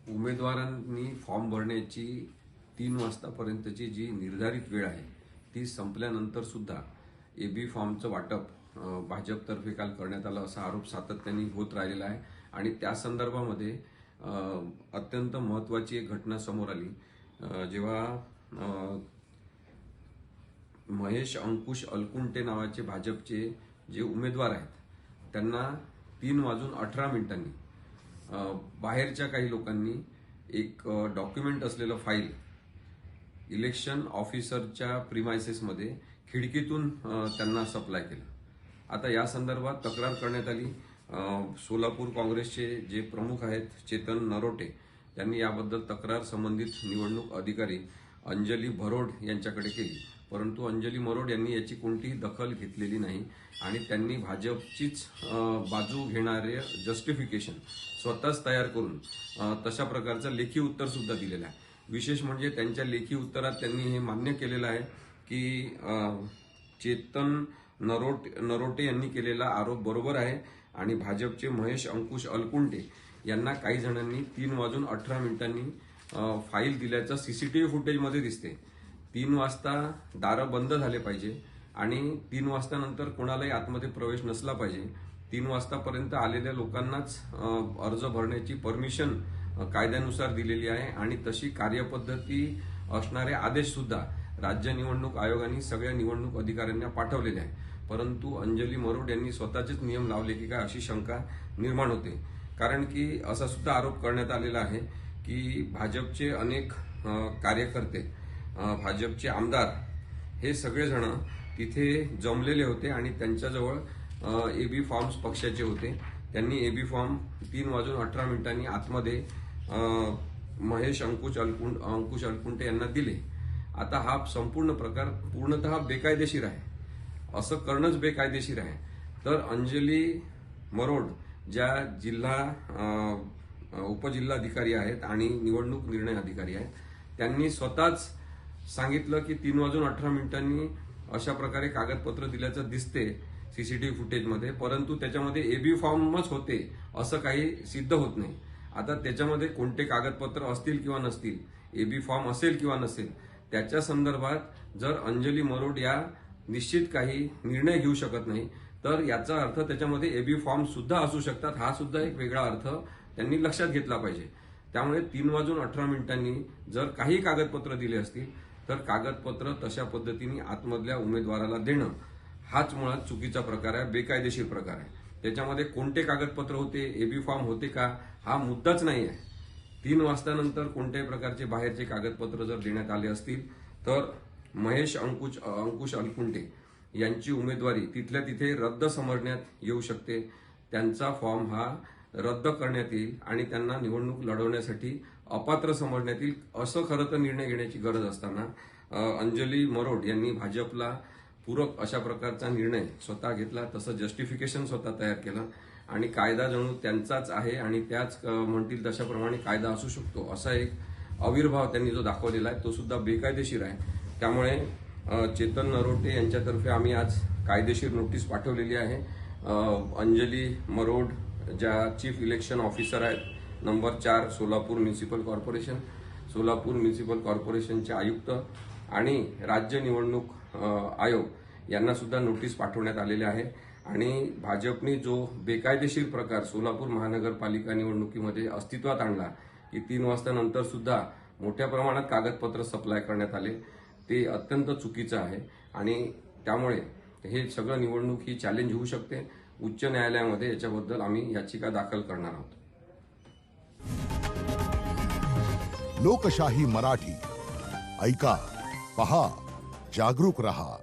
उमेदवारांनी फॉर्म भरण्याची 3 वाजतापर्यंतची जी निर्धारित वेळ आहे ती संपल्यानंतर सुद्धा एबी फॉर्मचं वाटप भाजपतर्फे काल करण्यात आलं असा आरोप सातत्याने होत राहिलेला आहे आणि त्या संदर्भामध्ये अत्यंत महत्त्वाची एक घटना समोर आली जेव्हा महेश अंकुश अलकुंटे नावाचे भाजपचे जे उमेदवार आहेत त्यांना 3:18 बाहेरच्या काही लोकांनी एक डॉक्युमेंट असलेलं फाईल इलेक्शन ऑफिसरच्या प्रिमायसेसमध्ये खिडकीतून त्यांना सप्लाय केलं। आता या संदर्भात तक्रार करण्यात आली। सोलापूर काँग्रेसचे जे प्रमुख आहेत चेतन नरोटे यांनी याबद्दल तक्रार संबंधित निवडणूक अधिकारी अंजली भरोड यांच्याकडे केली, परंतु अंजली भरोड यांनी याची कोणतीही दखल घेतलेली नाही आणि त्यांनी भाजपचीच बाजू घेणारे जस्टिफिकेशन स्वतःच तयार करून तशा प्रकारचं लेखी उत्तर सुद्धा दिलेलं आहे। विशेष म्हणजे त्यांच्या लेखी उत्तरात त्यांनी हे मान्य केलेलं आहे की चेतन नरोटे यांनी केलेला आरोप बरोबर आहे आणि भाजपचे महेश अंकुश अलकुंटे यांना काही जणांनी 3:18 फाईल दिल्याचं सीसीटीव्ही फुटेजमध्ये दिसते। 3 वाजता दारं बंद झाले पाहिजे आणि 3 वाजतानंतर कोणालाही आतमध्ये प्रवेश नसला पाहिजे। 3 वाजतापर्यंत आलेल्या लोकांनाच अर्ज भरण्याची परमिशन कायद्यानुसार दिलेली आहे आणि तशी कार्यपद्धती असणारे आदेश सुद्धा राज्य निवडणूक आयोगाने सगळ्या निवडणूक अधिकाऱ्यांना पाठवलेले आहे, परंतु अंजली मरोड यांनी स्वतःचेच नियम लावले की काय अशी शंका निर्माण होते। कारण की असा सुद्धा आरोप करण्यात आलेला आहे की भाजपचे अनेक कार्यकर्ते भाजपचे आमदार हे सगळेजण तिथे जमलेले होते आणि त्यांच्याजवळ एबी फॉर्म्स पक्षाचे होते। त्यांनी एबी फॉर्म 3:18 आतमध्ये महेश अंकुश अलकुंटे यांना दिले। आता हा संपूर्ण प्रकार पूर्णतः बेकायदेशीर आहे, असं करणंच बेकायदेशीर आहे। तर अंजली मरोड ज्या उपजिल्हाधिकारी आहेत आणि निवडणूक निर्णय अधिकारी आहेत त्यांनी स्वतःच सांगितलं की 3:18 अशा प्रकारे कागदपत्र दिल्याचं दिसते सीसीटीव्ही फुटेजमध्ये, परंतु त्याच्यामध्ये एबी फॉर्मच होते असं काही सिद्ध होत नाही। आता त्याच्यामध्ये कोणते कागदपत्र असतील किंवा नसतील, एबी फॉर्म असेल किंवा नसेल, त्याच्या संदर्भात जर अंजली मरोड या निश्चित काही निर्णय घेऊ शकत नाही तर याचा अर्थ त्याच्यामध्ये एबी फॉर्म सुद्धा असू शकतात, हा सुद्धा एक वेगळा अर्थ त्यांनी लक्षात घेतला पाहिजे। त्यामुळे 3:18 जर काही कागदपत्र दिले असतील तर कागदपत्र तशा पद्धतीने आतमधल्या उमेदवाराला देणं हाच मुळात चुकीचा प्रकार आहे, बेकायदेशीर प्रकार आहे। त्याच्यामध्ये कोणते कागदपत्र होते, एबी फॉर्म होते का, हा मुद्दाच नाही आहे। 3 वाजतानंतर कोणत्याही प्रकारचे बाहेरचे कागदपत्र जर देण्यात आले असतील तर महेश अंकुश अलकुंटे यांची उमेदवारी तिथल्या तिथे रद्द समजण्यात येऊ शकते। त्यांचा फॉर्म हा रद्द करण्यात येईल आणि त्यांना निवडणूक लढवण्यासाठी अपात्र समजण्यात येईल, असं खरं तर निर्णय घेण्याची गरज असताना अंजली मरोड यांनी भाजपला पूरक अशा प्रकारचा निर्णय स्वतः घेतला, तसं जस्टिफिकेशन स्वतः तयार केलं आणि कायदा जणू त्यांचाच आहे आणि त्याच म्हणतील तशाप्रमाणे कायदा असू शकतो असा एक आविर्भाव त्यांनी जो दाखवलेला आहे तो सुद्धा बेकायदेशीर आहे। त्यामुळे चेतन नरोटे यांच्यातर्फे आम्ही आज कायदेशीर नोटीस पाठवलेली आहे। अंजली मरोड ज्या चीफ इलेक्शन ऑफिसर आहेत नंबर 4 सोलापूर म्युनिसिपल कॉर्पोरेशनचे आयुक्त आणि राज्य निवडणूक आयोग यांना सुद्धा नोटीस पाठवण्यात आलेले आहे आणि भाजपने जो बेकायदेशीर प्रकार सोलापूर महानगरपालिका निवडणुकीमध्ये अस्तित्वात आणला की 3 वाजतानंतर सुद्धा मोठ्या प्रमाणात कागदपत्र सप्लाय करण्यात आले, ते अत्यंत चुकीचं आहे आणि त्यामुळे हे सगळं निवडणूक ही चॅलेंज होऊ शकते। उच्च न्यायालयामध्ये याच्याबद्दल आम्ही याचिका दाखल करणार आहोत। लोकशाही मराठी ऐका, पहा, जागरूक रहा।